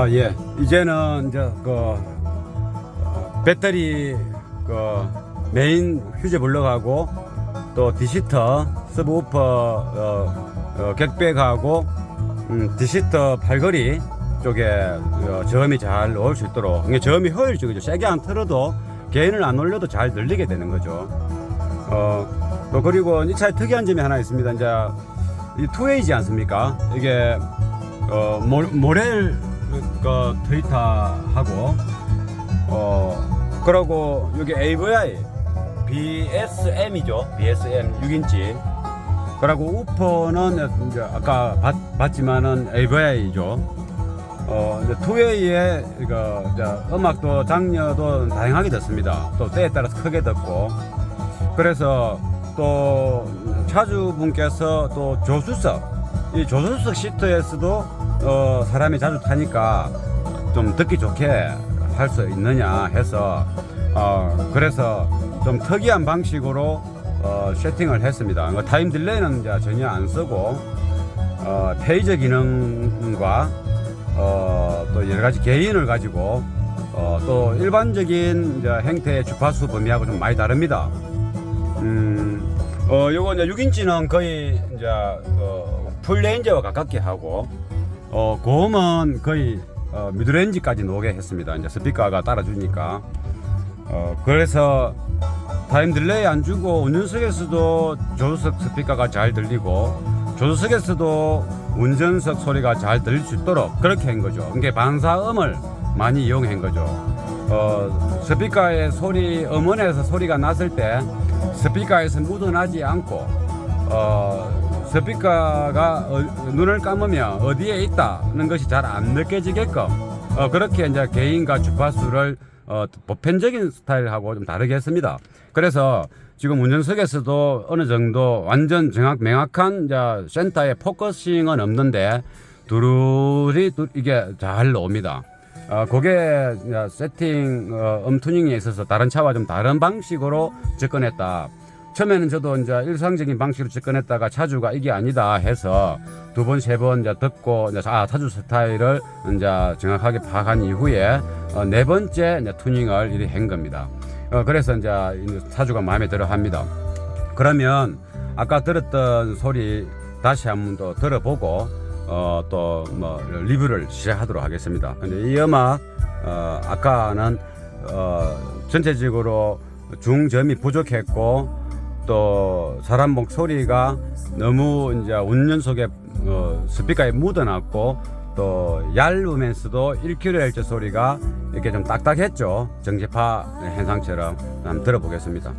예. 이제는 이제 배터리 메인 휴지 물러가고 또 디시터 서브우퍼 객백하고 디시터 팔걸이 쪽에 저음이 잘 나올 수 있도록, 이게 저음이 효율적이죠. 세게 안 틀어도 게인을 안 올려도 잘 늘리게 되는 거죠. 또 그리고 이 차에 특이한 점이 하나 있습니다. 이제 이 투웨이지 않습니까? 이게 모렐 트위터하고 그러고 여기 AVI BSM이죠. BSM 6인치. 그리고 우퍼는 이제 아까 봤지만은 AVI죠. 이제 투웨이에 이제 음악도 장르도 다양하게 듣습니다. 또 때에 따라서 크게 듣고. 그래서 또 차주분께서 또 이 조수석 시트에서도 사람이 자주 타니까 좀 듣기 좋게 할 수 있느냐 해서 그래서 좀 특이한 방식으로 세팅을 했습니다. 타임 딜레이는 이제 전혀 안 쓰고 페이저 기능과 또 여러 가지 개인을 가지고 또 일반적인 이제 행태의 주파수 범위하고 좀 많이 다릅니다. 요거 이제 6인치는 거의 이제 풀레인저와 가깝게 하고 고음은 거의 미드레인지까지 나오게 했습니다. 이제 스피커가 따라주니까. 그래서 타임 딜레이 안 주고 운전석에서도 조수석 스피커가 잘 들리고 조수석에서도 운전석 소리가 잘 들릴 수 있도록 그렇게 한 거죠. 이게 반사음을 많이 이용한 거죠. 스피커의 소리, 음원에서 소리가 났을 때 스피커에서 묻어나지 않고 스피커가 눈을 감으면 어디에 있다는 것이 잘 안 느껴지게끔 그렇게 이제 개인과 주파수를 보편적인 스타일하고 좀 다르게 했습니다. 그래서 지금 운전석에서도 어느 정도 완전 명확한 이제 센터에 포커싱은 없는데 두루리 이게 잘 나옵니다. 그게 세팅 튜닝에 있어서 다른 차와 좀 다른 방식으로 접근했다. 처음에는 저도 이제 일상적인 방식으로 접근했다가 차주가 이게 아니다 해서 두 번, 세 번 이제 듣고 이제 차주 스타일을 이제 정확하게 파악한 이후에 네 번째 이제 튜닝을 이렇게 한 겁니다. 그래서 이제 차주가 마음에 들어 합니다. 그러면 아까 들었던 소리 다시 한번 더 들어보고 또 뭐 리뷰를 시작하도록 하겠습니다. 근데 이 음악 아까는 전체적으로 중저음이 부족했고 또 사람 목소리가 너무 이제 운전석에 스피커에 묻어났고 또 얇으면서도 1kHz 소리가 이렇게 좀 딱딱했죠. 정지파 현상처럼. 한번 들어보겠습니다.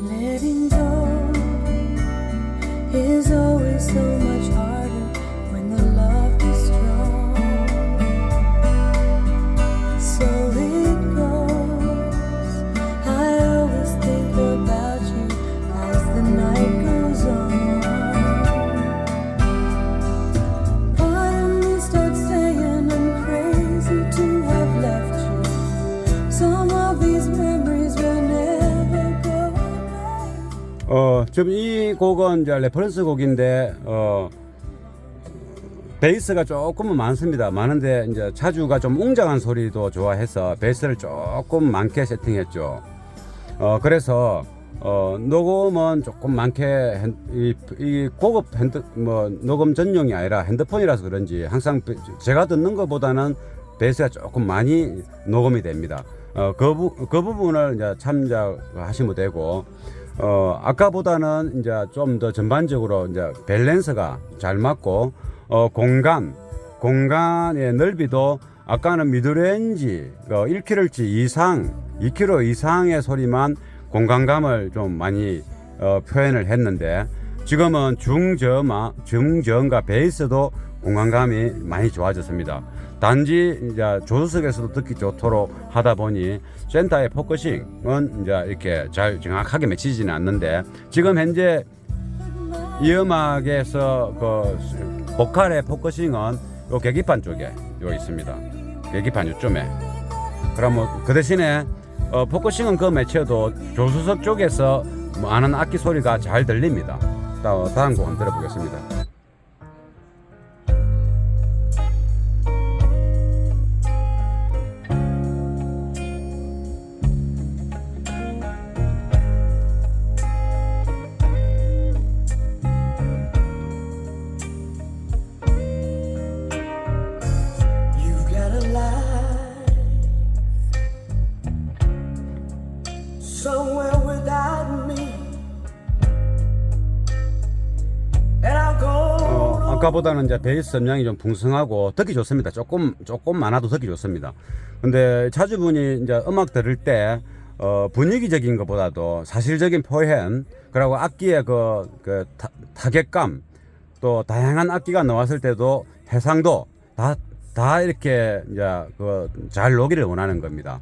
Letting go is always so much harder when the love is strong. So it goes. I always think about you as the night goes on. Part of me starts saying I'm crazy to have left you. Some of these memories will never go. 지금 이 곡은 이제 레퍼런스 곡인데, 베이스가 조금은 많습니다. 많은데, 이제 차주가 좀 웅장한 소리도 좋아해서 베이스를 조금 많게 세팅했죠. 그래서, 녹음은 조금 많게, 이 고급 녹음 전용이 아니라 핸드폰이라서 그런지 항상 제가 듣는 것보다는 베이스가 조금 많이 녹음이 됩니다. 그 부분을 이제 참작하시면 되고, 아까보다는 이제 좀 더 전반적으로 이제 밸런스가 잘 맞고, 공간의 넓이도 아까는 미드레인지 1kHz 이상 2km 이상의 소리만 공간감을 좀 많이 표현을 했는데, 지금은 중저음과 베이스도 공간감이 많이 좋아졌습니다. 단지 이제 조수석에서도 듣기 좋도록 하다 보니 센터의 포커싱은 이제 이렇게 잘 정확하게 맺히지는 않는데, 지금 현재 이 음악에서 그 보컬의 포커싱은 요 계기판 쪽에 요 있습니다. 계기판 요쯤에. 그러면 그 대신에 포커싱은 그 매체도 조수석 쪽에서 많은 악기 소리가 잘 들립니다. 다음 곡 한번 들어보겠습니다. You've got a life somewhere without me, and I'll go. 아까보다는 이제 베이스 음량이 좀 풍성하고 듣기 좋습니다. 조금 많아도 듣기 좋습니다. 근데 차주분이 이제 음악 들을 때 분위기적인 것보다도 사실적인 표현, 그리고 악기의 그 타격감, 또 다양한 악기가 나왔을 때도 해상도 다 이렇게 이제 잘 녹이를 원하는 겁니다.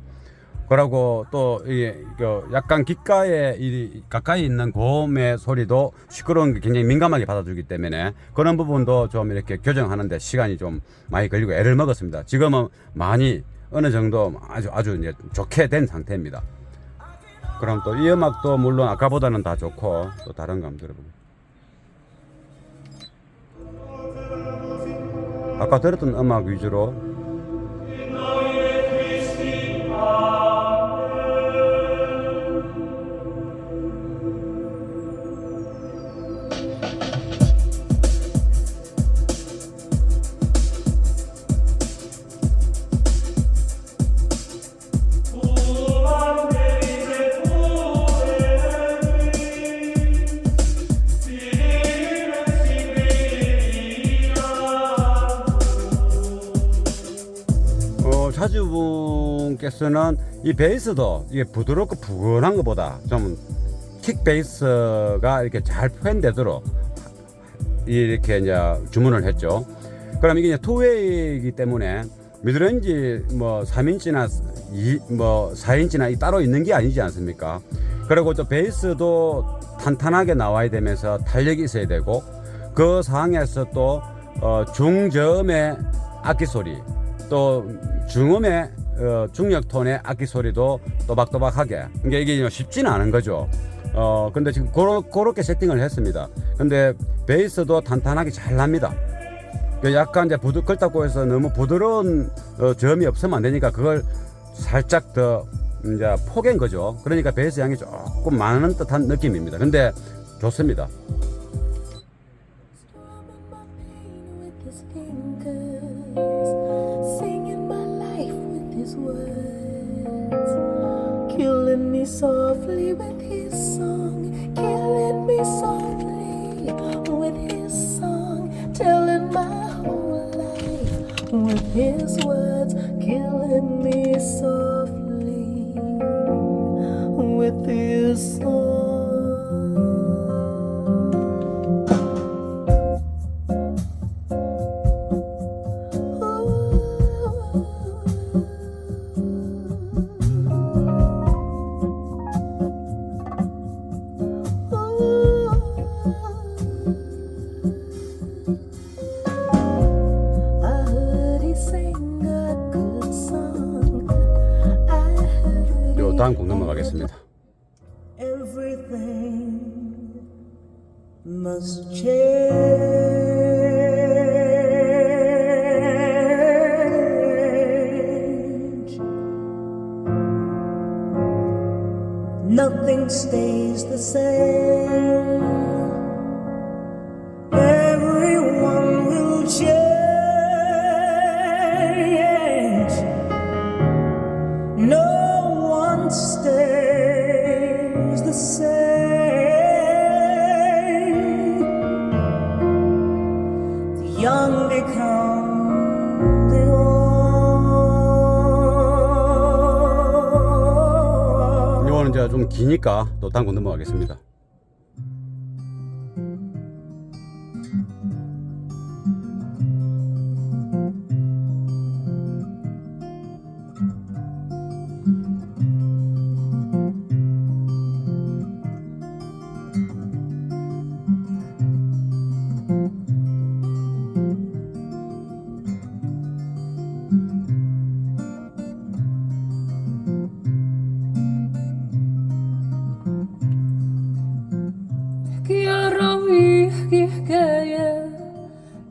그리고 또 약간 귓가에 가까이 있는 고음의 소리도 시끄러운 게 굉장히 민감하게 받아주기 때문에 그런 부분도 좀 이렇게 교정하는데 시간이 좀 많이 걸리고 애를 먹었습니다. 지금은 많이 어느 정도 아주 이제 좋게 된 상태입니다. 그럼 또 이 음악도 물론 아까보다는 다 좋고, 또 다른 거 한번 들어보고. 아까 들었던 음악 위주로. 차주분께서는 이 베이스도 이게 부드럽고 부근한 것보다 좀 킥 베이스가 이렇게 잘 표현되도록 이렇게 이제 주문을 했죠. 그럼 이게 투웨이이기 때문에 미드레인지 3인치나 4인치나 따로 있는 게 아니지 않습니까? 그리고 또 베이스도 탄탄하게 나와야 되면서 탄력이 있어야 되고, 그 상황에서 또 중저음의 악기 소리, 또 중음의 중력톤의 악기 소리도 또박또박하게, 그러니까 이게 쉽지는 않은 거죠. 근데 지금 그렇게 세팅을 했습니다. 근데 베이스도 탄탄하게 잘 납니다. 약간 이제 그렇다고 해서 너무 부드러운 저음이 없으면 안 되니까 그걸 살짝 더 이제 포갠 거죠. 그러니까 베이스 양이 조금 많은 듯한 느낌입니다. 근데 좋습니다. Killing me softly with his song, killing me softly with his song, telling my whole life with his words, killing me softly with his song. 다음 곡 넘어가겠습니다. Everything must change. Nothing stays the same. Everyone will change. No one stays the same. The young become the old. 요거는 이제 좀 기니까 또 다음 거 넘어가겠습니다. احكي يا راوي احكي حكاية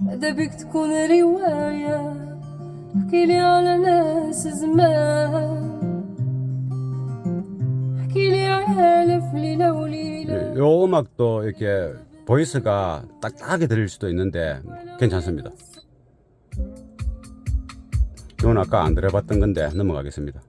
ماذا بك تكون رواية احكي لي على ناس زمان احكي لي على ألف ليلة وليلة 요 음악도 이렇게 보이스가 딱딱하게 들릴 수도 있는데 괜찮습니다. 이건 아까 안 들어봤던 건데 넘어가겠습니다.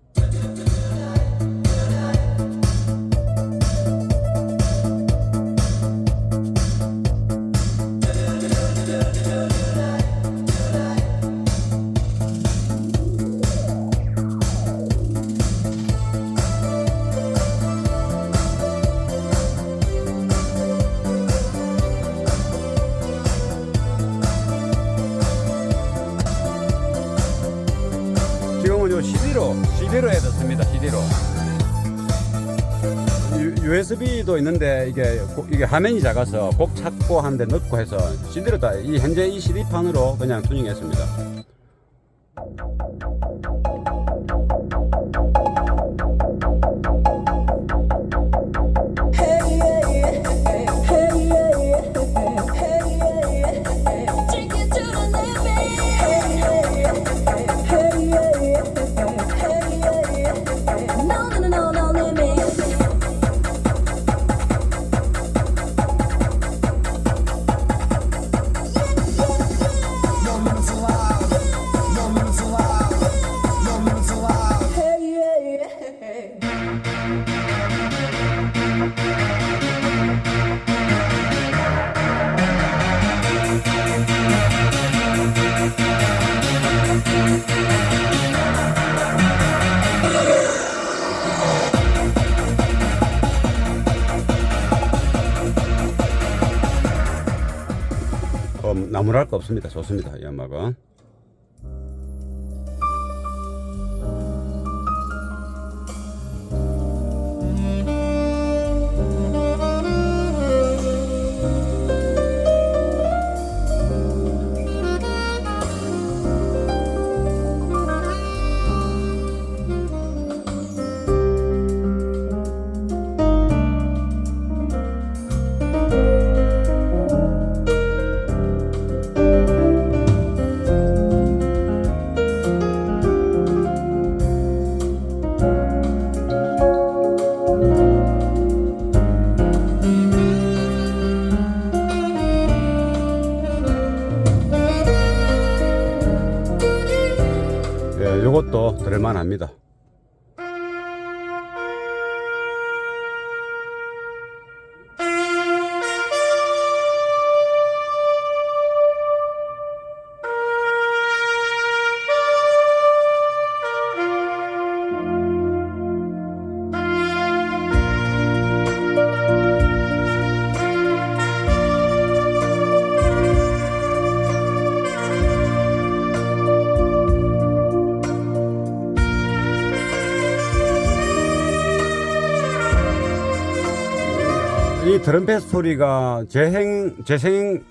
지금은 요 CD로 해뒀습니다. CD로. USB도 있는데 이게 화면이 작아서 곡 찾고 하는데 넣고 해서 CD로 다 현재 이 CD판으로 그냥 튜닝했습니다. 나무랄 거 없습니다. 좋습니다. 이 음악은. 요것도 들을만합니다. 이 트럼펫 소리가 재생력이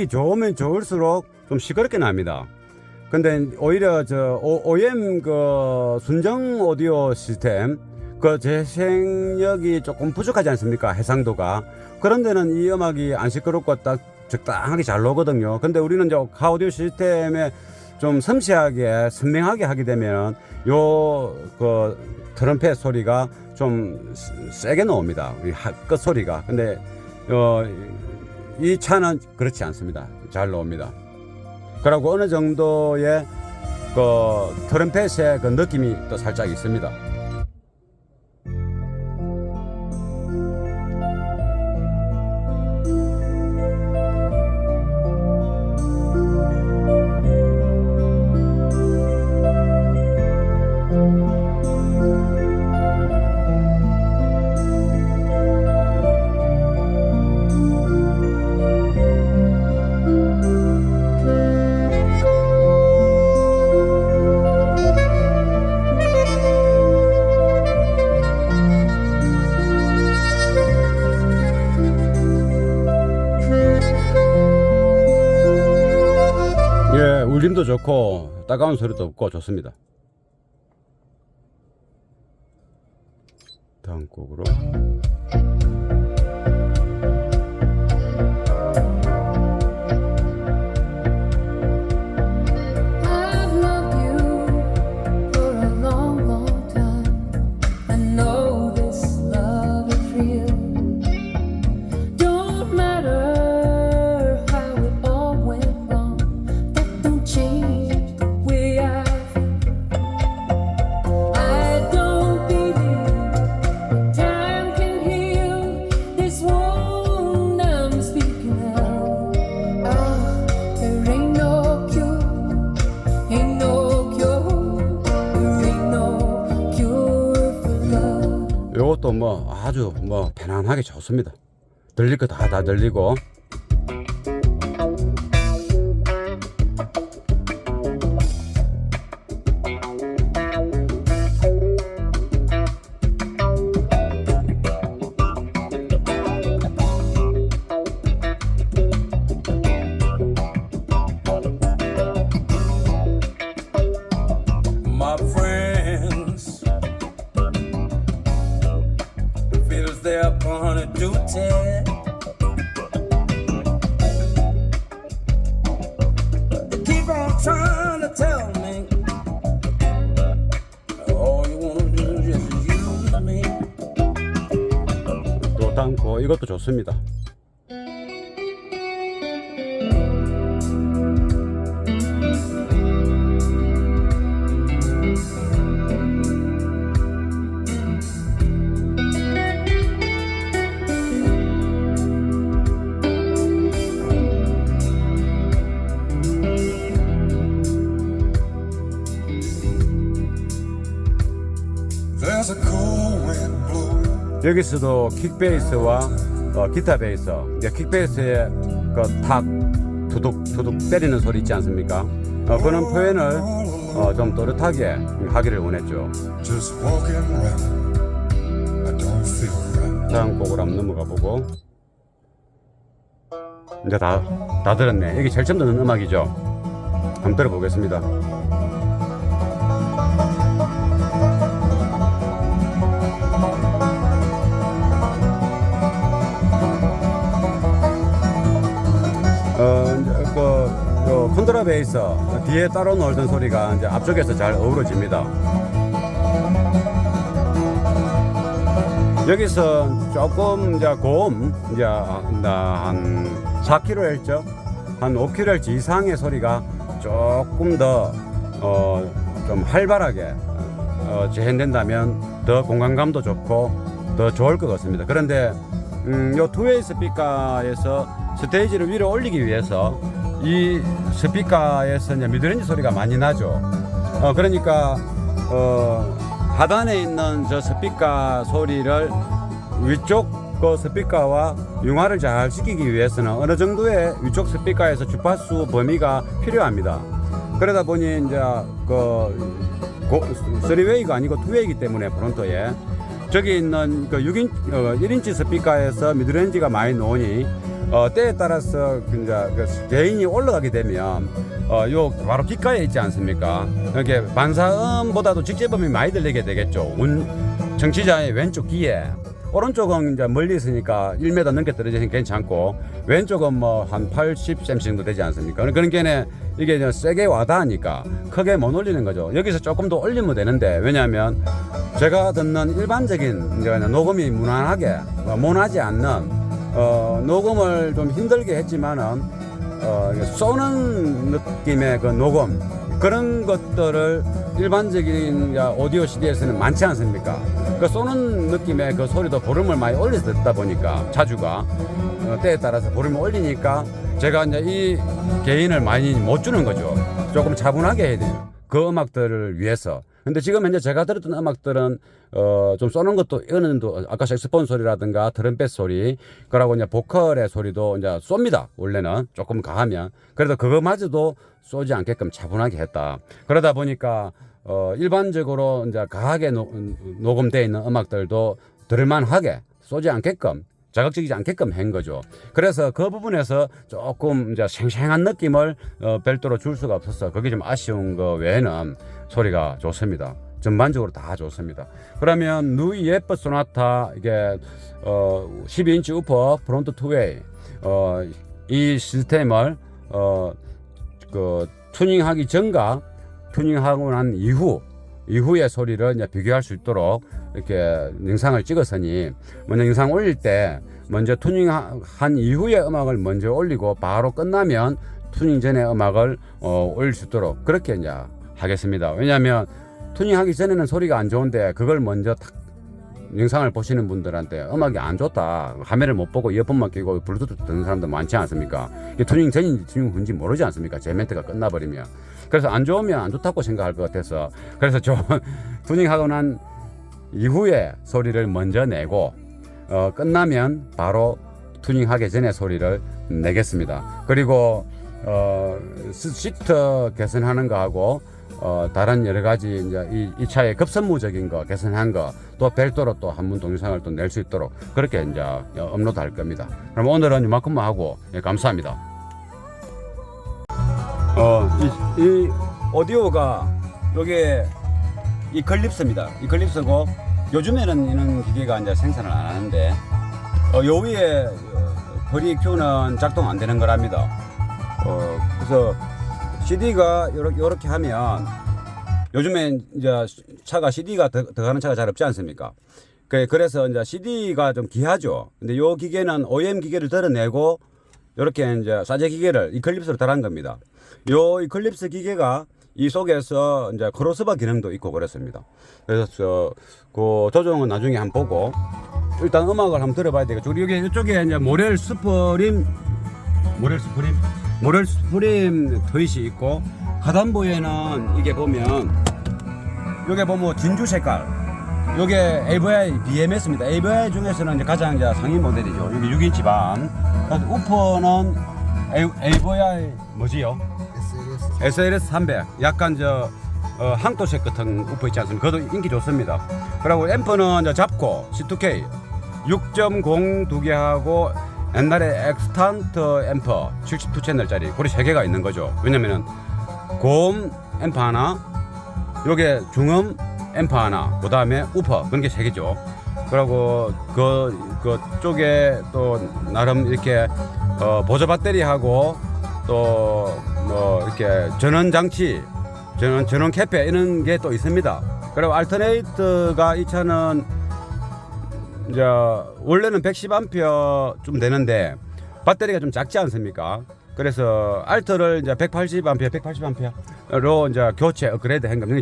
좋으면 좋을수록 좀 시끄럽게 납니다. 근데 오히려 OM 그 순정 오디오 시스템 그 재생력이 조금 부족하지 않습니까? 해상도가. 그런 데는 이 음악이 안 시끄럽고 딱 적당하게 잘 나오거든요. 근데 우리는 카오디오 시스템에 좀 섬세하게 선명하게 하게 되면 요 그 트럼펫 소리가 좀 세게 나옵니다. 끝 소리가. 근데 이 차는 그렇지 않습니다. 잘 나옵니다. 그리고 어느 정도의 그 트럼펫의 그 느낌이 또 살짝 있습니다. 느낌도 좋고 따가운 소리도 없고 좋습니다. 다음 곡으로 I've loved you for a long, long time. I know this love is real. Don't matter how it all went wrong. That don't change the way I feel. I don't believe time can heal this wound I'm speaking of. Ah, there ain't no cure. Ain't no cure, there ain't no cure for love. 요것도 뭐 아주 뭐 편안하게 좋습니다. 들릴 거 다 들리고. My friends feels they're upon a duty. They keep on trying to tell me all you wanna do is just use me. 또 다음 곡 이것도 좋습니다. There's a cold wind blowing. 여기서도 킥베이스와 기타 베이스, 이제 킥베이스의 그 탁 두둑 두둑 때리는 소리 있지 않습니까? 그런 표현을 좀 또렷하게 하기를 원했죠. Just walking around. I don't feel right. 다음 곡으로 한번 넘어가 보고 이제 다 들었네. 여기 제일 처음 듣는 음악이죠. 한번 들어보겠습니다. 이제 요 컨트라베이스 뒤에 따로 놀던 소리가 이제 앞쪽에서 잘 어우러집니다. 여기서 조금 이제 고음 이제 한 4kHz, 한 5kHz 이상의 소리가 조금 더 좀 활발하게 재현된다면 더 공간감도 좋고 더 좋을 것 같습니다. 그런데 요 투웨이 스피커에서 스테이지를 위로 올리기 위해서 이 스피커에서 이제 미드레인지 소리가 많이 나죠. 그러니까 하단에 있는 저 스피커 소리를 위쪽 그 스피커와 융화를 잘 시키기 위해서는 어느 정도의 위쪽 스피커에서 주파수 범위가 필요합니다. 그러다 보니 이제 그 3웨이가 아니고 2웨이이기 때문에 프론토에 저기 있는 그 1인치 스피커에서 미드레인지가 많이 나오니 때에 따라서 이제 그 개인이 올라가게 되면 요 바로 귓가에 있지 않습니까? 이렇게 반사음보다도 직접음이 많이 들리게 되겠죠. 청취자의 왼쪽 귀에. 오른쪽은 이제 멀리 있으니까 1m 넘게 떨어지니까 괜찮고 왼쪽은 뭐 한 80cm 정도 되지 않습니까? 그러니까 이게 이제 세게 와닿으니까 크게 못 올리는 거죠. 여기서 조금 더 올리면 되는데 왜냐하면 제가 듣는 일반적인 이제 녹음이 무난하게 모나지 않는 녹음을 좀 힘들게 했지만은 쏘는 느낌의 그 녹음 그런 것들을 일반적인 오디오 CD에서는 많지 않습니까? 그 쏘는 느낌의 그 소리도 볼륨을 많이 올려서 듣다 보니까 자주가 때에 따라서 볼륨을 올리니까 제가 이제 이 개인을 많이 못 주는 거죠. 조금 차분하게 해야 돼요. 그 음악들을 위해서. 근데 지금 현재 제가 들었던 음악들은 좀 쏘는 것도 어느 정도 아까 색소폰 소리라든가 트럼펫 소리 그러고 이제 보컬의 소리도 이제 쏩니다. 원래는 조금 가하면 그래도 그거마저도 쏘지 않게끔 차분하게 했다. 그러다 보니까 일반적으로 이제 가하게 녹음되어 있는 음악들도 들을만하게 쏘지 않게끔 자극적이지 않게끔 한 거죠. 그래서 그 부분에서 조금 이제 생생한 느낌을 별도로 줄 수가 없어서 그게 좀 아쉬운 거 외에는 소리가 좋습니다. 전반적으로 다 좋습니다. 그러면 누이 예뻐 소나타 이게 12인치 우퍼 프론트 투웨이 이 시스템을 그 튜닝하기 전과 튜닝하고 난 이후의 소리를 이제 비교할 수 있도록 이렇게 영상을 찍었으니 먼저 영상 올릴 때 먼저 튜닝한 이후의 음악을 먼저 올리고 바로 끝나면 튜닝 전의 음악을 올릴 수 있도록 그렇게 이제 하겠습니다. 왜냐하면 튜닝하기 전에는 소리가 안 좋은데 그걸 먼저 탁 영상을 보시는 분들한테 음악이 안 좋다, 화면을 못 보고 이어폰만 끼고 블루투스 듣는 사람들 많지 않습니까? 이게 튜닝 전인지 튜닝 후인지 모르지 않습니까? 제 멘트가 끝나버리면. 그래서 안 좋으면 안 좋다고 생각할 것 같아서 그래서 좀 튜닝하고 난 이후에 소리를 먼저 내고 끝나면 바로 튜닝하기 전에 소리를 내겠습니다. 그리고 시트 개선하는 거하고 다른 여러 가지 이제 이 차의 급선무적인 거 개선한 거 또 별도로 또 한 번 동영상을 또 낼 수 있도록 그렇게 이제 업로드 할 겁니다. 그럼 오늘은 이만큼만 하고 감사합니다. 이 오디오가 요게 이클립스입니다. 이클립스고 요즘에는 이런 기계가 이제 생산을 안 하는데 요 위에 프리큐는 작동 안 되는 거랍니다. 그래서 CD가 요렇게 하면 요즘에 이제 차가 CD가 들어가는 차가 잘 없지 않습니까? 그래서 이제 CD가 좀 귀하죠. 근데 요 기계는 OEM 기계를 드러내고 요렇게 이제 사제 기계를 이클립스로 달한 겁니다. 요 이클립스 기계가 이 속에서 이제 크로스바 기능도 있고 그렇습니다. 그래서 그 조정은 나중에 한번 보고 일단 음악을 한번 들어봐야 되겠죠. 여기 이쪽에 이제 모렐 스프림 트윗이 있고 하단부에는 이게 보면 요게 보면 진주 색깔 요게 AVI BMS입니다. AVI 중에서는 이제 가장 이제 상위 모델이죠. 여기 6인치 반. 우퍼는 AVI 뭐지요? SLS 300. 약간 항토색 같은 우퍼 있지 않습니까? 그것도 인기 좋습니다. 그리고 앰프는 이제 잡고 C2K 6.0 두 개하고 옛날에 엑스탄트 앰프 72채널짜리 고리 3개가 있는 거죠. 왜냐면은 고음 앰프 하나, 요게 중음 앰프 하나, 그 다음에 우퍼 그런 게 3개죠. 그리고 그 쪽에 또 나름 이렇게 보조 배터리하고 또 뭐 이렇게 전원 장치, 전원 캐페 이런 게 또 있습니다. 그리고 알터네이터가 이 차는 이제 원래는 110A 좀 되는데 배터리가 좀 작지 않습니까? 그래서 알터를 이제 180A로 이제 교체 업그레이드 한 겁니다.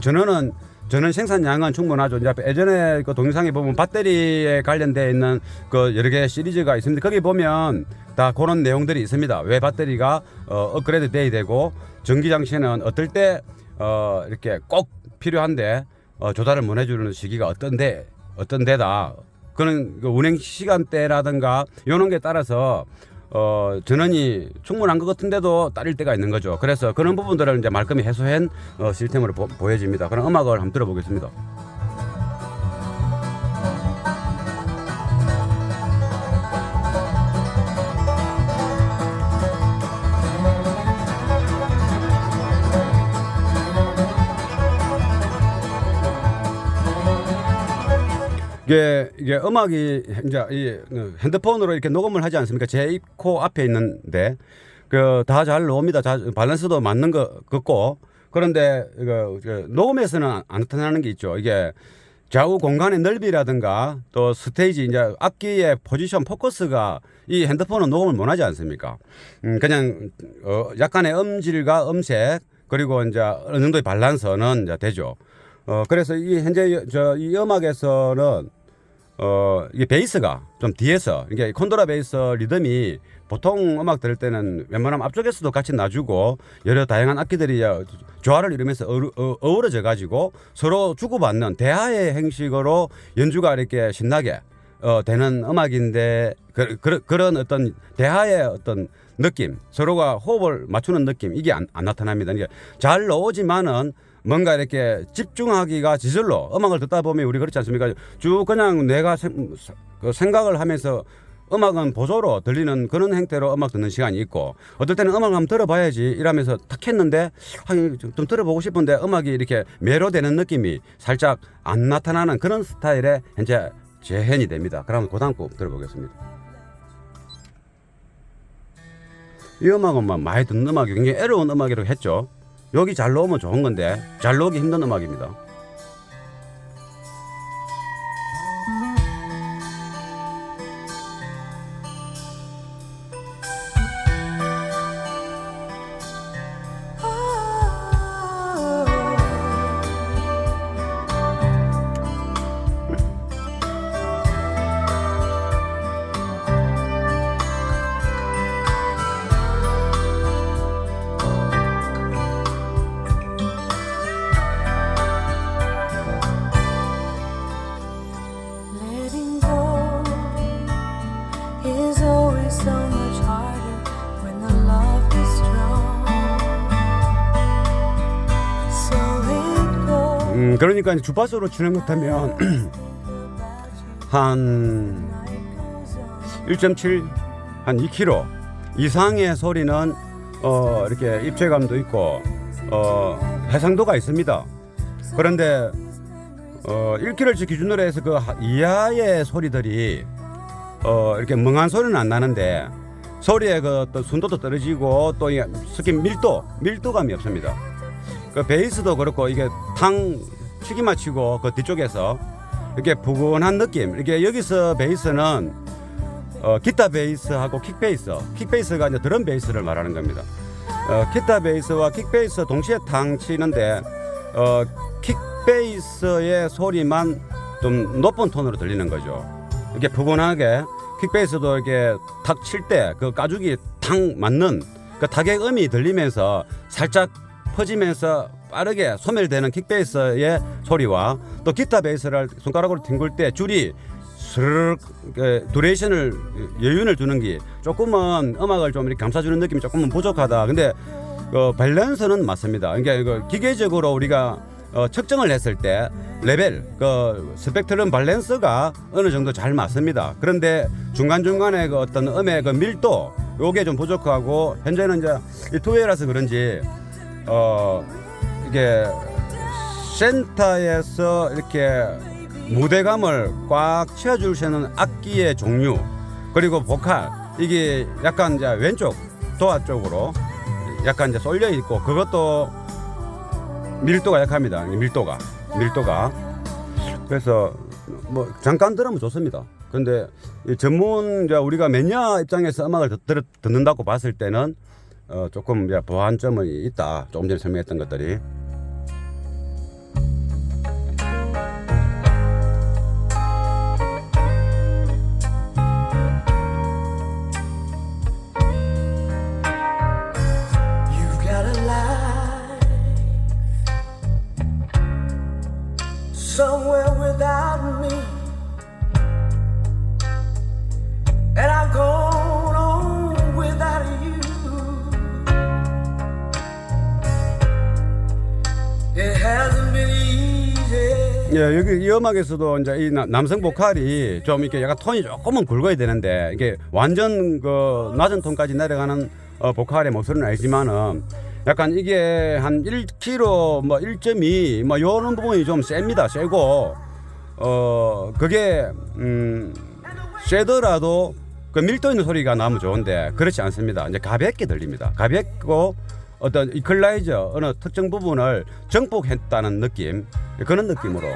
전원 생산량은 충분하죠. 이제 예전에 그 동영상에 보면 배터리에 관련되어 있는 그 여러 개 시리즈가 있습니다. 거기 보면 다 그런 내용들이 있습니다. 왜 배터리가 업그레이드 돼야 되고 전기 장치는 어떨 때 이렇게 꼭 필요한데 조달을 못 해주는 시기가 어떤 데다 그런 그 운행 시간대라든가 이런 게 따라서 전원이 충분한 것 같은데도 딸릴 때가 있는 거죠. 그래서 그런 부분들을 이제 말끔히 해소한 시스템으로 보여집니다. 그럼 음악을 한번 들어보겠습니다. 이게 음악이 이제 이 핸드폰으로 이렇게 녹음을 하지 않습니까? 제 입코 앞에 있는데 다 잘 나옵니다. 밸런스도 맞는 것 같고 그런데 녹음에서는 안 나타나는 게 있죠. 이게 좌우 공간의 넓이라든가 또 스테이지 이제 악기의 포지션 포커스가 이 핸드폰은 녹음을 못 하지 않습니까? 그냥 약간의 음질과 음색 그리고 이제 어느 정도의 밸런스는 이제 되죠. 그래서 이 현재 이 음악에서는 이게 베이스가 좀 뒤에서 이게 콘드라 베이스 리듬이 보통 음악 들을 때는 웬만하면 앞쪽에서도 같이 놔주고 여러 다양한 악기들이 조화를 이루면서 어우러져 가지고 서로 주고받는 대화의 형식으로 연주가 이렇게 신나게 되는 음악인데 그런 어떤 대화의 어떤 느낌 서로가 호흡을 맞추는 느낌 이게 안 나타납니다. 그러니까 잘 나오지만은 뭔가 이렇게 집중하기가 지절로 음악을 듣다 보면 우리 그렇지 않습니까? 쭉 그냥 내가 생각을 하면서 음악은 보조로 들리는 그런 형태로 음악 듣는 시간이 있고 어떨 때는 음악 한번 들어봐야지 이러면서 탁 했는데 좀 들어보고 싶은데 음악이 이렇게 매료되는 느낌이 살짝 안 나타나는 그런 스타일의 현재 재현이 됩니다. 그럼 그 다음 곡 들어보겠습니다. 이 음악은 많이 듣는 음악이 굉장히 애로운 음악이라고 했죠. 여기 잘 넣으면 좋은 건데 잘 넣기 힘든 음악입니다. Letting go is always so much harder when the love is strong. So it goes. 그러니까 이제 주파수로 치는 것 하면 한 1.7, 한 2km 이상의 소리는 이렇게 입체감도 있고 해상도가 있습니다. 그런데 1km를 기준으로 해서 그 이하의 소리들이 이렇게 멍한 소리는 안 나는데 소리의 그 또 순도도 떨어지고 또 특히 밀도감이 없습니다. 그 베이스도 그렇고 이게 탕 치기만 치고 그 뒤쪽에서 이렇게 부근한 느낌. 이렇게 여기서 베이스는 기타 베이스하고 킥 베이스가 이제 드럼 베이스를 말하는 겁니다. 기타 베이스와 킥 베이스 동시에 탕 치는데 킥 베이스의 소리만 좀 높은 톤으로 들리는 거죠. 이렇게 부근하게 킥 베이스도 이렇게 탁 칠 때 그 가죽이 탁 맞는 그 타격음이 들리면서 살짝 퍼지면서 빠르게 소멸되는 킥 베이스의 소리와 또 기타 베이스를 손가락으로 튕길 때 줄이 스르륵 두레이션을 여윤을 주는 게 조금은 음악을 좀 이렇게 감싸주는 느낌이 조금은 부족하다. 근데 밸런스는 맞습니다. 그러니까 기계적으로 우리가 측정을 했을 때 레벨 스펙트럼 밸런스가 어느 정도 잘 맞습니다. 그런데 중간중간에 그 어떤 음의 그 밀도 요게 좀 부족하고 현재는 이제 이 투웨이라서 그런지 이게 센터에서 이렇게 무대감을 꽉 채워줄 수 있는 악기의 종류 그리고 보컬 이게 약간 이제 왼쪽 도화 쪽으로 약간 이제 쏠려 있고 그것도 밀도가 약합니다. 밀도가 그래서 뭐 잠깐 들으면 좋습니다. 근데 전문 우리가 매니아 입장에서 음악을 듣는다고 봤을 때는 조금 이제 보완점이 있다. 조금 전에 설명했던 것들이. You've got a life somewhere without me, and I've gone on without you. It hasn't been easy. 예, 여기 이 음악에서도 이제 이 남성 보컬이 좀 이렇게 약간 톤이 조금은 굵어야 되는데 이게 완전 그 낮은 톤까지 내려가는 보컬의 목소리는 아니지만은 약간 이게 한 1kg 뭐 1.2 뭐 요런 부분이 좀 셉니다. 세고 그게 세더라도 그 밀도 있는 소리가 나면 좋은데 그렇지 않습니다. 이제 가볍게 들립니다. 가볍고 어떤 이퀄라이저 어느 특정 부분을 정복했다는 느낌 그런 느낌으로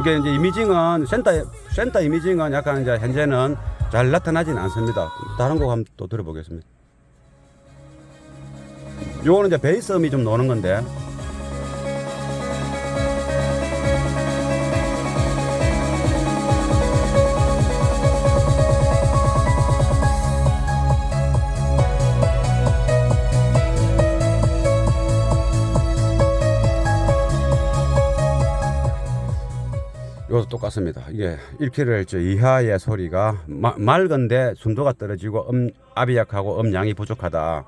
이게 이제 이미징은 센터 이미징은 약간 이제 현재는 잘 나타나지는 않습니다. 다른 곡 한번 또 들어보겠습니다. 요거는 이제 베이스음이 좀 노는 건데. 이것도 똑같습니다. 이게 1kHz 이하의 소리가 맑은데 순도가 떨어지고 압이 약하고 음량이 부족하다.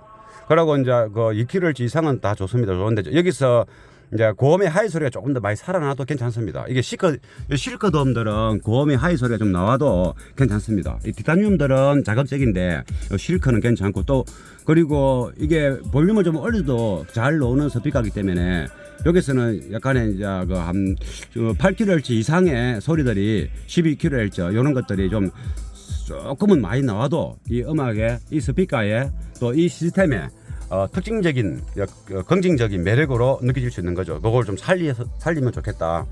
그러고 이제 그 2kHz 이상은 다 좋습니다. 좋은데 여기서 이제 고음의 하이 소리가 조금 더 많이 살아나도 괜찮습니다. 이게 실크돔들은 고음의 하이 소리가 좀 나와도 괜찮습니다. 이 티타늄들은 자극적인데 실크는 괜찮고 또 그리고 이게 볼륨을 좀 올려도 잘 나오는 스피커이기 때문에 여기서는 약간의 이제 한 8kHz 이상의 소리들이 12kHz 이런 것들이 좀 조금은 많이 나와도 이 음악에 이 스피커에 또 이 시스템에 특징적인 긍정적인 매력으로 느껴질 수 있는 거죠. 그걸 좀 살리면 좋겠다.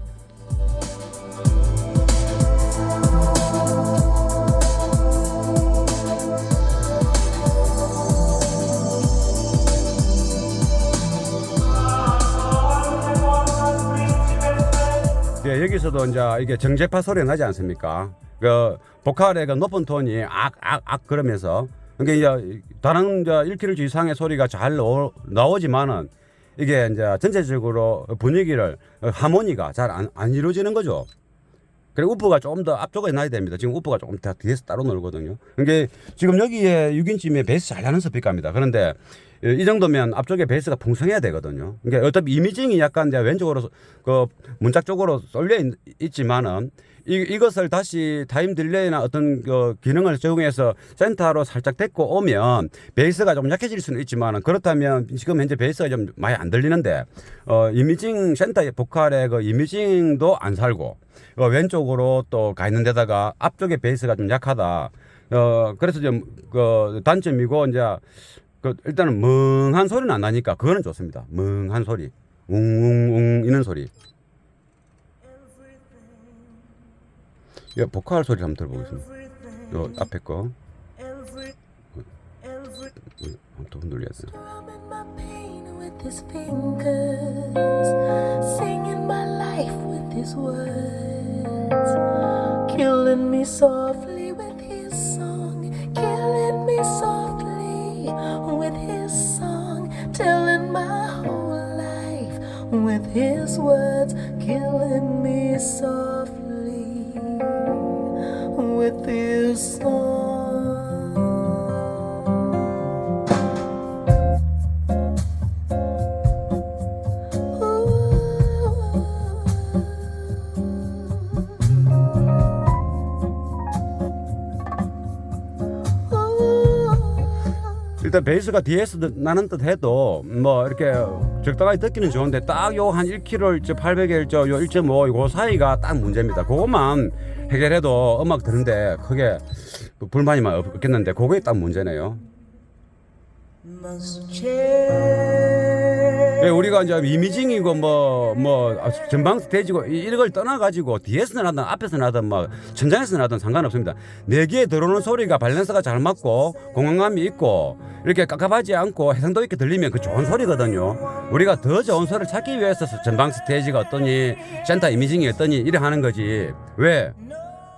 예, 여기서도 이제 이게 정제파 소리가 나지 않습니까? 그 보컬의 그 높은 톤이 악 그러면서 그러니까 이제 다른 이제 1kHz 이상의 소리가 잘 나오지만은 이게 이제 전체적으로 분위기를 하모니가 잘 안 이루어지는 거죠. 그리고 우프가 조금 더 앞쪽에 놔야 됩니다. 지금 우프가 조금 더 뒤에서 따로 놀거든요. 그러니까 지금 여기에 6인치면 베이스 잘 나는 스피커입니다. 그런데 이 정도면 앞쪽에 베이스가 풍성해야 되거든요. 그러니까 어차피 이미징이 약간 이제 왼쪽으로 그 문짝 쪽으로 쏠려 있지만은 이것을 다시 타임 딜레이나 어떤 그 기능을 적용해서 센터로 살짝 데리고 오면 베이스가 좀 약해질 수는 있지만은 그렇다면 지금 현재 베이스가 좀 많이 안 들리는데 이미징 센터 보컬의 그 이미징도 안 살고 왼쪽으로 또 가 있는 데다가 앞쪽에 베이스가 좀 약하다. 그래서 좀 그 단점이고 이제 그 일단은 멍한 소리는 안 나니까 그거는 좋습니다. 멍한 소리, 웅웅웅 이런 소리. 이 보컬 소리 한번 들어보겠습니다. 요 앞에 거. 또 흔들렸어요. Strumming my pain with his fingers, singing my life with his words, killing me softly with his song, killing me softly with his song, telling my whole life with his words, killing me softly with his song. 일단 베이스가 뒤에서 나는 듯 해도 뭐 이렇게 적당하게 듣기는 좋은데 딱 요 한 1kHz, 800Hz, 요 1.5, 그 사이가 딱 문제입니다. 그것만 해결해도 음악 듣는데 크게 불만이 없겠는데 그게 딱 문제네요. Must change. 예, 우리가 이제 이미징이고 뭐 전방 스테이지고 이걸 떠나가지고 뒤에서 나든 앞에서 나든 막 천장에서 나든 상관없습니다. 내 귀에 들어오는 소리가 밸런스가 잘 맞고 공간감이 있고 이렇게 깝깝하지 않고 해상도 있게 들리면 그 좋은 소리거든요. 우리가 더 좋은 소리를 찾기 위해서 전방 스테이지가 어떠니 센터 이미징이 어떠니 이래 하는 거지. 왜?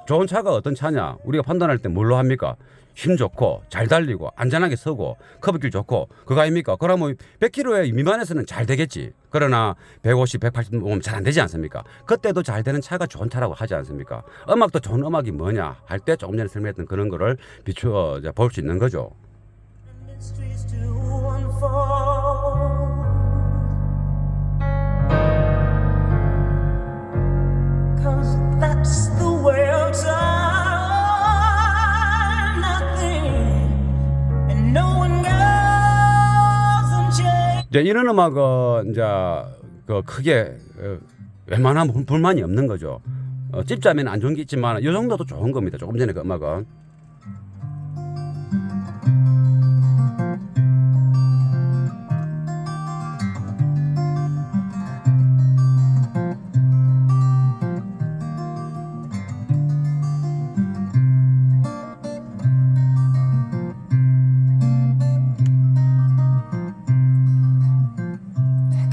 좋은 차가 어떤 차냐 우리가 판단할 때 뭘로 합니까? 힘 좋고 잘 달리고 안전하게 서고 커브길 좋고 그거 아닙니까? 그러면 100km 미만에서는 잘 되겠지. 그러나 150, 180 오면 잘 안 되지 않습니까? 그때도 잘 되는 차가 좋은 차라고 하지 않습니까? 음악도 좋은 음악이 뭐냐 할 때 조금 전에 설명했던 그런 거를 비추어 볼 수 있는 거죠. Mysteries to unfold. 'Cause that's the way of time. Nothing and no one goes unchanged. 이제 이런 음악은 이제 그 크게 웬만하면 불만이 없는 거죠. 찝자면 안 좋은 게 있지만 이 정도도 좋은 겁니다. 조금 전에 그 음악은.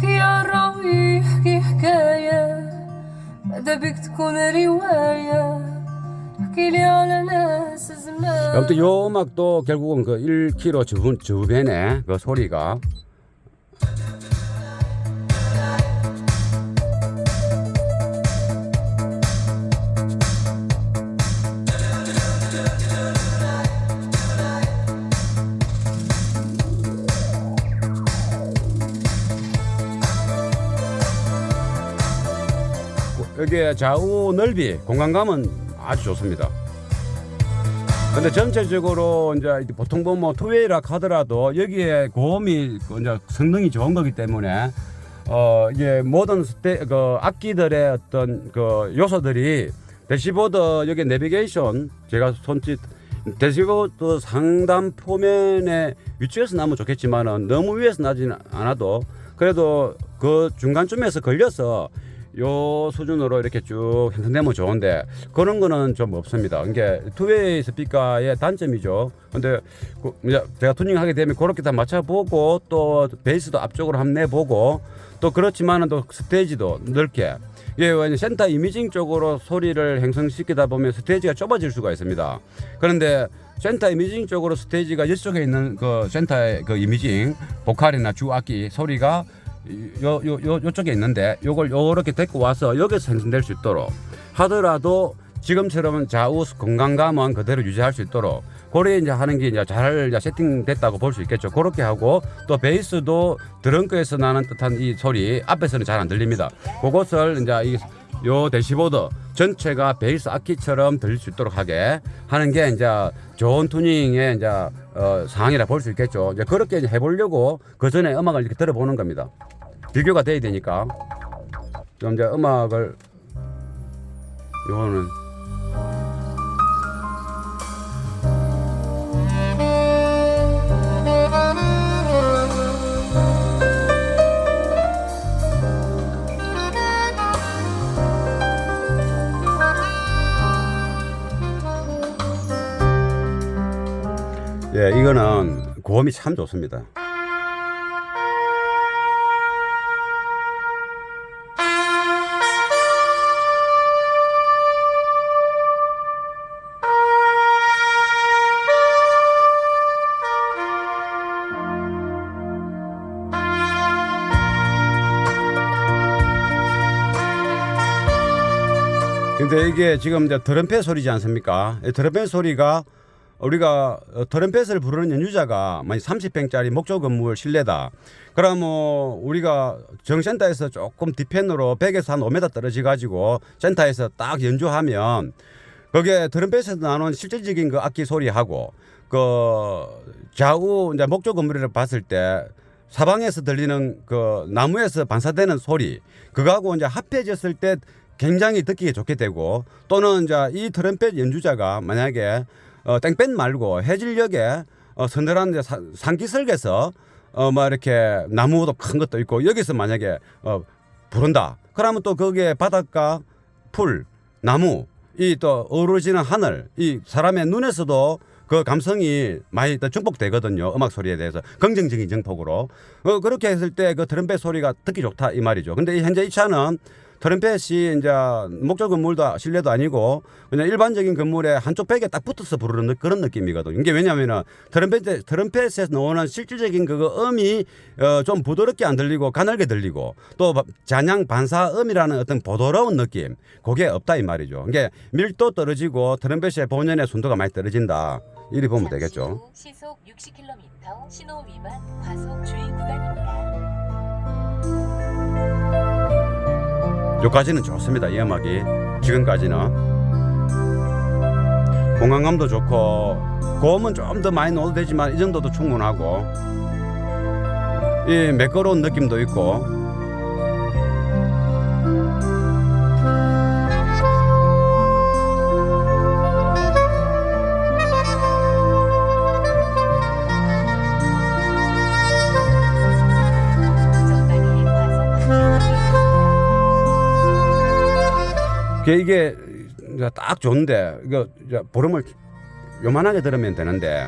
يا راوي احكي حكاية أدبك تكون رواية احكي لي على ناس زمان 아무튼 요 음악도 결국은 그 1km 주변에 그 소리가 여기에 좌우 넓이, 공간감은 아주 좋습니다. 근데 전체적으로 이제 보통 보면 뭐 투웨이라 하더라도 여기에 고음이 이제 성능이 좋은 거기 때문에 이게 모든 그 악기들의 어떤 그 요소들이 대시보드 여기 내비게이션 제가 손짓 대시보드 상단 표면에 위치에서 나면 좋겠지만은 너무 위에서 나지는 않아도 그래도 그 중간쯤에서 걸려서 요 수준으로 이렇게 쭉 형성되면 좋은데 그런 거는 좀 없습니다. 이게 투웨이 스피커의 단점이죠. 근데 제가 투닝하게 되면 그렇게 다 맞춰보고 또 베이스도 앞쪽으로 한번 내보고 또 그렇지만은 또 스테이지도 넓게 이게 센터 이미징 쪽으로 소리를 형성시키다 보면 스테이지가 좁아질 수가 있습니다. 그런데 센터 이미징 쪽으로 스테이지가 이쪽에 있는 그 센터의 그 이미징 보컬이나 주 악기 소리가 요쪽에 있는데 요걸 요렇게 데리고 와서 여기서 생성될 수 있도록 하더라도 지금처럼 좌우 공간감은 그대로 유지할 수 있도록 그래 이제 하는 게 이제 잘 세팅됐다고 볼 수 있겠죠. 그렇게 하고 또 베이스도 드렁크에서 나는 듯한 이 소리 앞에서는 잘 안 들립니다. 그것을 이제 요 대시보드 전체가 베이스 악기처럼 들릴 수 있도록 하게 하는 게 이제 좋은 투닝의 이제 상황이라 볼 수 있겠죠. 이제 그렇게 이제 해보려고 그 전에 음악을 이렇게 들어보는 겁니다. 비교가 돼야 되니까. 좀 이제 음악을 요거는 예, 이거는 고음이 참 좋습니다. 근데 이게 지금 이제 트럼펫 소리지 않습니까? 이 트럼펫 소리가 우리가 트럼펫을 부르는 연주자가 만약 30평짜리 목조 건물 실내다. 그러면 우리가 정센터에서 조금 뒤편으로 100에서 한 5m 떨어져 가지고 센터에서 딱 연주하면 거기에 트럼펫에서 나오는 실질적인 그 악기 소리하고 그 좌우 이제 목조 건물을 봤을 때 사방에서 들리는 그 나무에서 반사되는 소리 그거하고 이제 합해졌을 때 굉장히 듣기에 좋게 되고 또는 이제 이 트럼펫 연주자가 만약에 땡밴 말고 해질녘에 서늘한 산기슭에서 뭐 이렇게 나무도 큰 것도 있고 여기서 만약에 부른다. 그러면 또 거기에 바닷가, 풀, 나무, 이 또 어우러지는 하늘, 이 사람의 눈에서도 그 감성이 많이 더 증폭되거든요. 음악 소리에 대해서 긍정적인 증폭으로 그렇게 했을 때 그 트럼펫 소리가 듣기 좋다 이 말이죠. 근데 현재 이 차는 트럼펫이 이제 목조 건물도 실내도 아니고 그냥 일반적인 건물에 한쪽 벽에 딱 붙어서 부르는 그런 느낌이거든요. 이게 왜냐하면은 트럼펫에서 나오는 실질적인 그거 음이 좀 부드럽게 안 들리고 가늘게 들리고 또 잔향 반사음이라는 어떤 부드러운 느낌 그게 없다 이 말이죠. 이게 밀도 떨어지고 트럼펫의 본연의 순도가 많이 떨어진다. 이리 보면 되겠죠. 시속 60km 신호 위반 과속 주의 구간입니다. 여기까지는 좋습니다. 이 음악이 지금까지는 공간감도 좋고 고음은 좀 더 많이 넣어도 되지만 이 정도도 충분하고 이 매끄러운 느낌도 있고 이게 딱 좋은데 이거 보름을 요만하게 들으면 되는데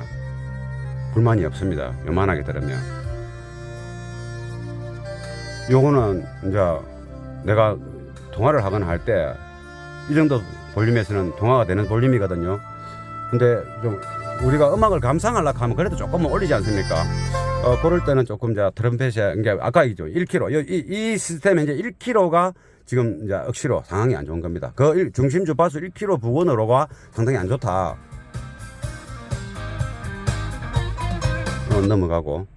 불만이 없습니다. 요만하게 들으면 요거는 이제 내가 통화를 하거나 할 때 이 정도 볼륨에서는 통화가 되는 볼륨이거든요. 근데 좀 우리가 음악을 감상하려고 하면 그래도 조금은 올리지 않습니까? 그럴 때는 조금 이제 트럼펫에 이게 아까 이죠 1kg 이 시스템에 이제 1kg가 지금 이제 억시로 상황이 안 좋은 겁니다. 그 중심 주파수 1kg 부근으로가 상당히 안 좋다. 넘어가고.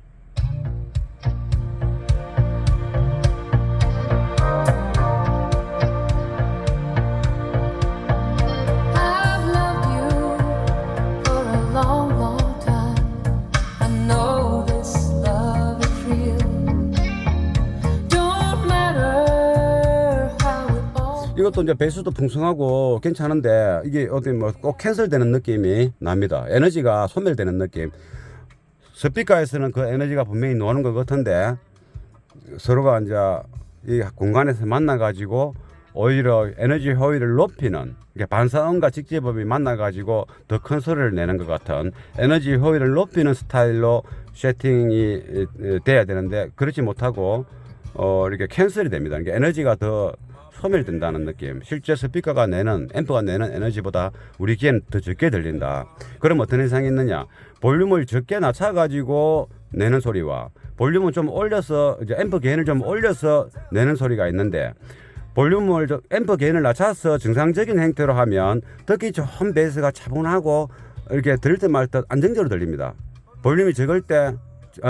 이것도 이제 배수도 풍성하고 괜찮은데 이게 어디 뭐 꼭 캔슬되는 느낌이 납니다. 에너지가 소멸되는 느낌. 스피커에서는 그 에너지가 분명히 노는 것 같은데 서로가 이제 이 공간에서 만나 가지고 오히려 에너지 효율을 높이는 반사음과 직제법이 만나 가지고 더 큰 소리를 내는 것 같은 에너지 효율을 높이는 스타일로 세팅이 돼야 되는데 그렇지 못하고 이렇게 캔슬이 됩니다. 그러니까 에너지가 더 소멸된다는 느낌. 실제 스피커가 내는 앰프가 내는 에너지보다 우리 귀에는 더 적게 들린다. 그럼 어떤 현상이 있느냐? 볼륨을 적게 낮춰 가지고 내는 소리와 볼륨을 좀 올려서 이제 앰프 게인을 좀 올려서 내는 소리가 있는데 볼륨을 앰프 게인을 낮춰서 정상적인 행태로 하면 듣기 좋은 베이스가 차분하고 이렇게 들을 때 말 때 안정적으로 들립니다. 볼륨이 적을 때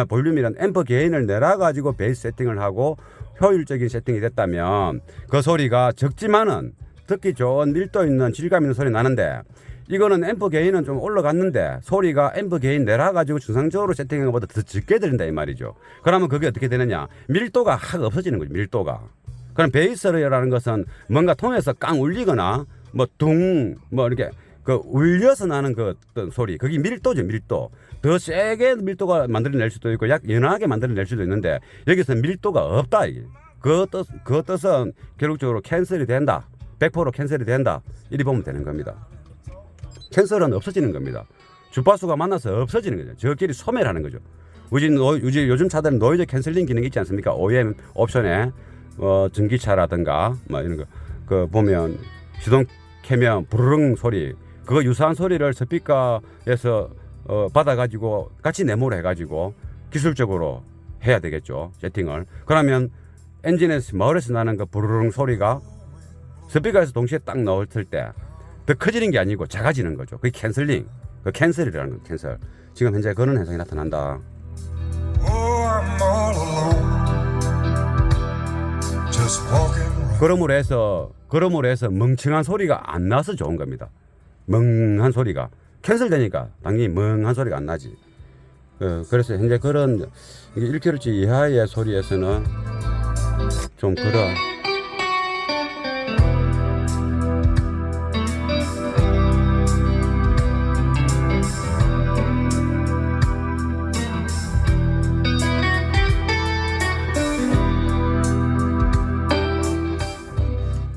볼륨이란 앰프 게인을 내려 가지고 베이스 세팅을 하고 효율적인 세팅이 됐다면 그 소리가 적지만은 듣기 좋은 밀도 있는 질감 있는 소리 나는데 이거는 앰프 게인은 좀 올라갔는데 소리가 앰프 게인 내려 가지고 정상적으로 세팅한 것보다 더 적게 들린다 이 말이죠. 그러면 그게 어떻게 되느냐? 밀도가 확 없어지는 거죠. 밀도가. 그럼 베이스라는 것은 뭔가 통해서 깡 울리거나 뭐 둥 뭐 이렇게 그 울려서 나는 그 어떤 소리 그게 밀도죠. 밀도. 더 세게 밀도가 만들어낼 수도 있고 약 연하게 만들어낼 수도 있는데 여기서 밀도가 없다 이게. 그 뜻은 결국적으로 캔슬이 된다. 100% 캔슬이 된다. 이리 보면 되는 겁니다. 캔슬은 없어지는 겁니다. 주파수가 만나서 없어지는 거죠. 저끼리 소멸하는 거죠. 요즘 차들은 노이즈 캔슬링 기능이 있지 않습니까? OEM 옵션에 전기차라든가 뭐 이런 거 그 보면 시동 켜면 부르릉 소리 그거 유사한 소리를 스피커에서 받아가지고 같이 네모로 해가지고 기술적으로 해야 되겠죠. 세팅을. 그러면 엔진에서 마을에서 나는 그 부르릉 소리가 스피커에서 동시에 딱 넣었을 때 더 커지는 게 아니고 작아지는 거죠. 그게 캔슬링. 그 캔슬이라는 거 캔슬. 지금 현재 그런 현상이 나타난다. Oh, I'm all alone, just walking around. 그러므로 해서 멍청한 소리가 안 나서 좋은 겁니다. 멍한 소리가 캔슬되니까 당연히 멍한 소리가 안 나지. 그래서 현재 그런 1kHz 이하의 소리에서는 좀 그런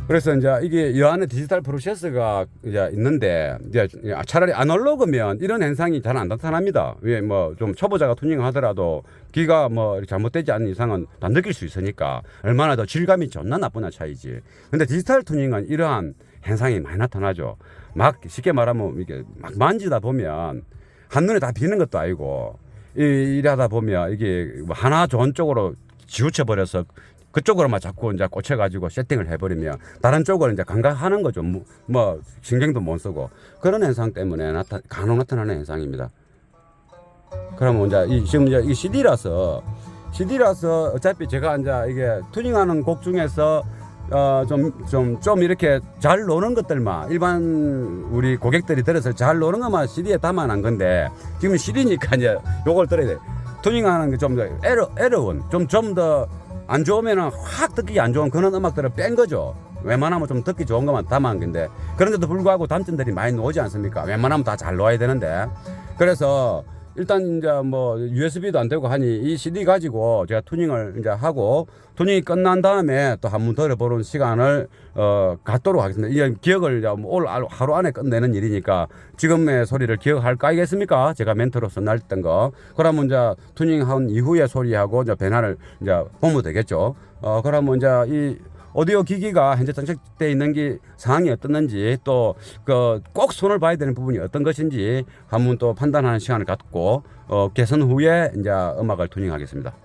그래서 이제 이게 이 안에 디지털 프로세서가 이제 있는데 이제 차라리 아날로그면 이런 현상이 잘 안 나타납니다. 왜 뭐 좀 초보자가 투닝하더라도 귀가 뭐 잘못되지 않은 이상은 다 느낄 수 있으니까 얼마나 더 질감이 좋나 나쁘나 차이지. 근데 디지털 투닝은 이러한 현상이 많이 나타나죠. 막 쉽게 말하면 이게 막 만지다 보면 한눈에 다 비는 것도 아니고 이러다 보면 이게 하나 좋은 쪽으로 지우쳐 버려서 그쪽으로만 자꾸 이제 꽂혀가지고 세팅을 해버리면 다른 쪽을 이제 감각하는 거죠. 뭐 신경도 못 쓰고 그런 현상 때문에 간혹 나타나는 현상입니다. 그러면 이제 지금 이제 이 CD라서 어차피 제가 이제 이게 투닝하는 곡 중에서 좀 이렇게 잘 노는 것들만 일반 우리 고객들이 들어서 잘 노는 것만 CD에 담아놓은 건데 지금 CD니까 이제 요걸 들어야 돼. 투닝하는 게 좀 더 에러원 좀 더 안 좋으면은 확 듣기 안 좋은 그런 음악들을 뺀 거죠. 웬만하면 좀 듣기 좋은 것만 담아한 건데 그런데도 불구하고 단점들이 많이 나오지 않습니까? 웬만하면 다 잘 나와야 되는데 그래서 일단 이제 뭐 USB도 안 되고 하니 이 CD 가지고 제가 투닝을 이제 하고 투닝이 끝난 다음에 또 한 번 들어보는 시간을 갖도록 하겠습니다. 이 기억을 이제 올 하루 안에 끝내는 일이니까 지금의 소리를 기억할까 알겠습니까? 제가 멘트로서 냈던 거. 그러면 이제 투닝한 이후의 소리하고 이제 변화를 이제 보면 되겠죠. 그러면 이제 이 오디오 기기가 현재 장착되어 있는 게 상황이 어떻는지 또 그 꼭 손을 봐야 되는 부분이 어떤 것인지 한번 또 판단하는 시간을 갖고 개선 후에 이제 음악을 투닝하겠습니다.